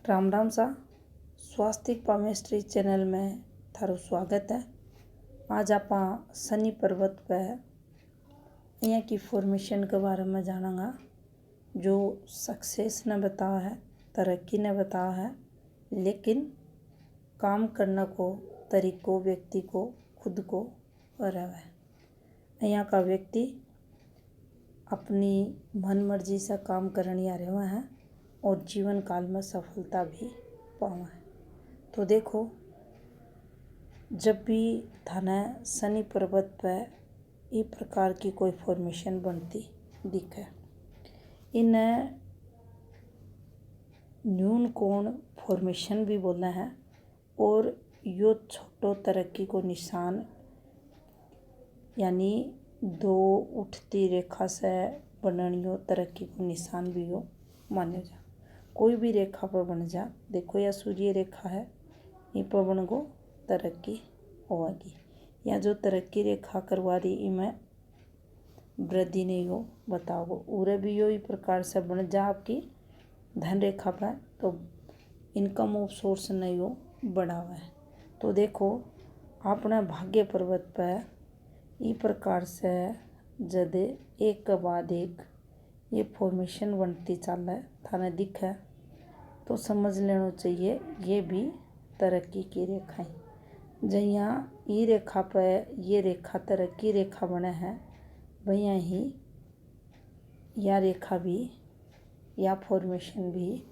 राम राम सा स्वास्तिक palmistry channel में थारो स्वागत है। आज आप शनि पर्वत पे यहाँ की फॉर्मेशन के बारे में जानेंगे जो सक्सेस ने बताया है, तरक्की ने बताया है, लेकिन काम करने को तरीको व्यक्ति को खुद को रहे। यहाँ का व्यक्ति अपनी मन मर्जी से काम करने आ रहे हैं और जीवन काल में सफलता भी पावा है। तो देखो, जब भी थाने शनि पर्वत पर इस प्रकार की कोई फॉर्मेशन बनती दिखे, इन्हें न्यून कोण फॉर्मेशन भी बोलना है और यो छोटो तरक्की को निशान यानी दो उठती रेखा से बननियो तरक्की को निशान भी यो मान्यो जा। कोई भी रेखा पर बन जा, देखो यह सूर्य रेखा है, ये पर बन गो तरक्की होगी। या जो तरक्की रेखा करवा रही इमें वृद्धि ने यो बताओ उरे भी यो इस प्रकार से बन जा आपकी धन रेखा पर, तो इनकम ऑफ सोर्स ने यो बढ़ावा है। तो देखो अपना भाग्य पर्वत पर इस प्रकार से जब एक के बाद एक ये फॉर्मेशन बनती चल है थाने दिखे, तो समझ लेना चाहिए ये भी तरक्की की रेखा है। जहाँ ये रेखा पर ये रेखा तरक्की रेखा बने है, वहीं ही या रेखा भी या फॉर्मेशन भी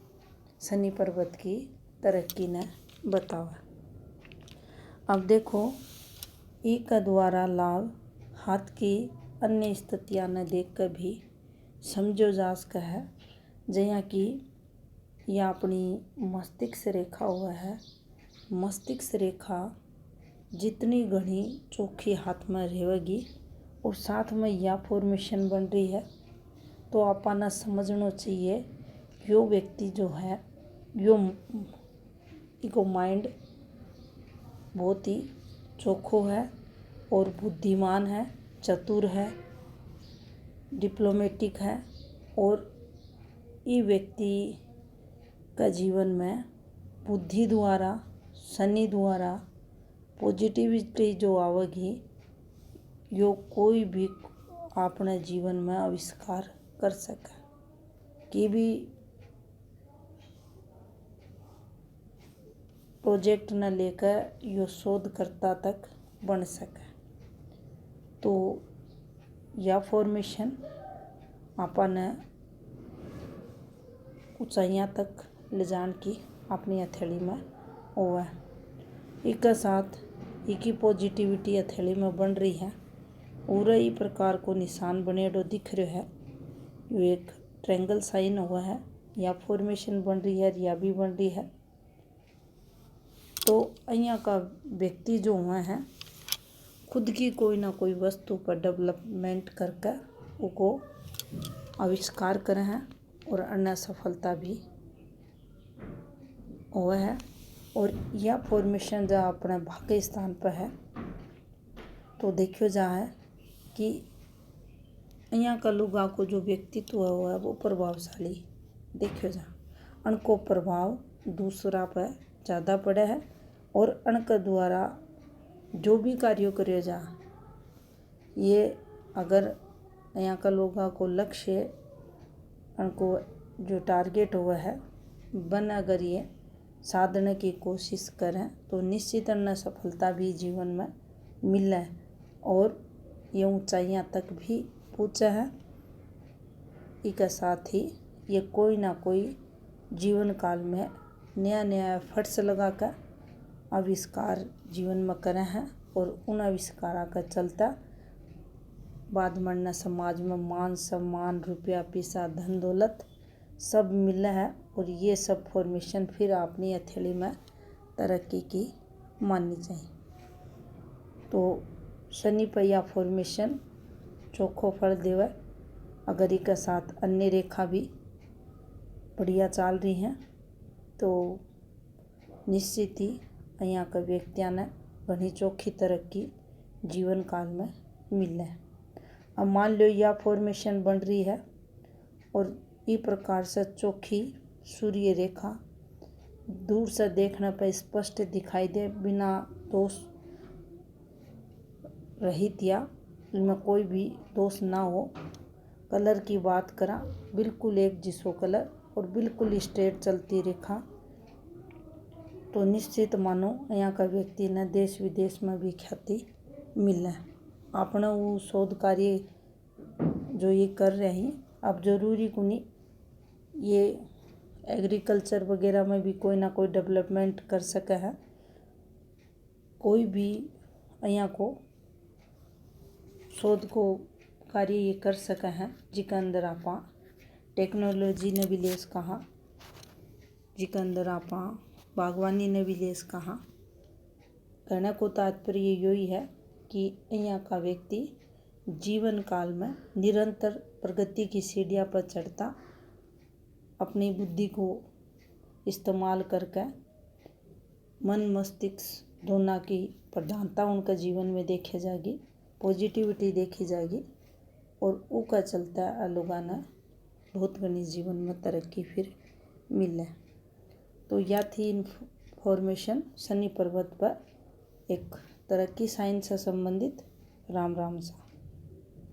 शनि पर्वत की तरक्की ने बतावा। अब देखो ई का द्वारा लाभ हाथ की अन्य स्थितियां ने देख कर भी समझो जा सका है। जहाँ की यह अपनी मस्तिष्क रेखा हुआ है, मस्तिष्क रेखा जितनी घनी चोखी हाथ में रहेगी और साथ में यह फॉर्मेशन बन रही है, तो अपना समझना चाहिए यो व्यक्ति जो है यो इको माइंड बहुत ही चोखो है और बुद्धिमान है, चतुर है, डिप्लोमेटिक है और ये व्यक्ति का जीवन में बुद्धि द्वारा शनि द्वारा पॉजिटिविटी जो आवेगी यो कोई भी अपने जीवन में आविष्कार कर सके, कि भी प्रोजेक्ट न लेकर यो शोधकर्ता तक बन सके। तो यह फॉर्मेशन अपन ऊंचाइयां तक ले जाने की अपनी हथेली में हुआ है। एक साथ एक ही पॉजिटिविटी हथेली में बन रही है और ही प्रकार को निशान बनेडो दिख रहा है। यो एक ट्रायंगल साइन हुआ है या फॉर्मेशन बन रही है या भी बन रही है। तो यहाँ का व्यक्ति जो हुआ है खुद की कोई ना कोई वस्तु पर डेवलपमेंट करके उसको आविष्कार करे हैं और अन्य सफलता भी हुआ है। और यह फॉर्मेशन जब अपने भाग्य स्थान पर है, तो देखियो जा है कि यहाँ का लोगों को जो व्यक्तित्व हुआ है वो प्रभावशाली देखियो जा। उनको प्रभाव दूसरा पर ज़्यादा पड़ा है और उनके द्वारा जो भी कार्य करे जा, ये अगर यहाँ का लोगों को लक्ष्य उनको जो टारगेट हुआ है बन अगर ये साधने की कोशिश करें, तो निश्चित न सफलता भी जीवन में मिले और ये ऊंचाइयां तक भी पहुँचा है। इसके साथ ही ये कोई ना कोई जीवन काल में नया नया एफर्ट्स लगा कर आविष्कार जीवन में करे हैं और उन आविष्कारों का चलता बाद में समाज में मान सम्मान रुपया पैसा धन दौलत सब मिला है और ये सब फॉर्मेशन फिर अपनी हथेली में तरक्की की माननी चाहिए। तो शनि पर यह फॉर्मेशन चोखो फल देवे। अगर इसके साथ अन्य रेखा भी बढ़िया चल रही हैं, तो निश्चित ही यहाँ के व्यक्तियों ने घनी चोखी तरक्की जीवन काल में मिले। अब मान लो यह फॉर्मेशन बन रही है और इस प्रकार से चोखी सूर्य रेखा दूर से देखने पर स्पष्ट दिखाई दे, बिना दोष रहित या इनमें कोई भी दोष ना हो। कलर की बात करा, बिल्कुल एक जिसो कलर और बिल्कुल स्ट्रेट चलती रेखा, तो निश्चित मानो यहाँ का व्यक्ति ने देश विदेश में भी ख्याति मिले। आपने वो शोध कार्य जो ये कर रहे हैं, अब जरूरी को नहीं ये एग्रीकल्चर वगैरह में भी कोई ना कोई डेवलपमेंट कर सके है। कोई भी यहाँ को शोध को कार्य ये कर सके हैं जिसके अंदर आप टेक्नोलॉजी ने भी लेस कहा, जिसके अंदर आप बागवानी ने भी लेस कहा। कहने को तात्पर्य यही है कि यहाँ का व्यक्ति जीवन काल में निरंतर प्रगति की सीढ़ियाँ पर चढ़ता, अपनी बुद्धि को इस्तेमाल करके मन मस्तिष्क दोनों की प्रधानता उनका जीवन में देखी जाएगी, पॉजिटिविटी देखी जाएगी और उसका चलता लोगों ने बहुत घनी जीवन में तरक्की फिर मिले। तो यह थी इन्फॉर्मेशन शनि पर्वत पर एक तरक्की साइंस से संबंधित। राम राम सा।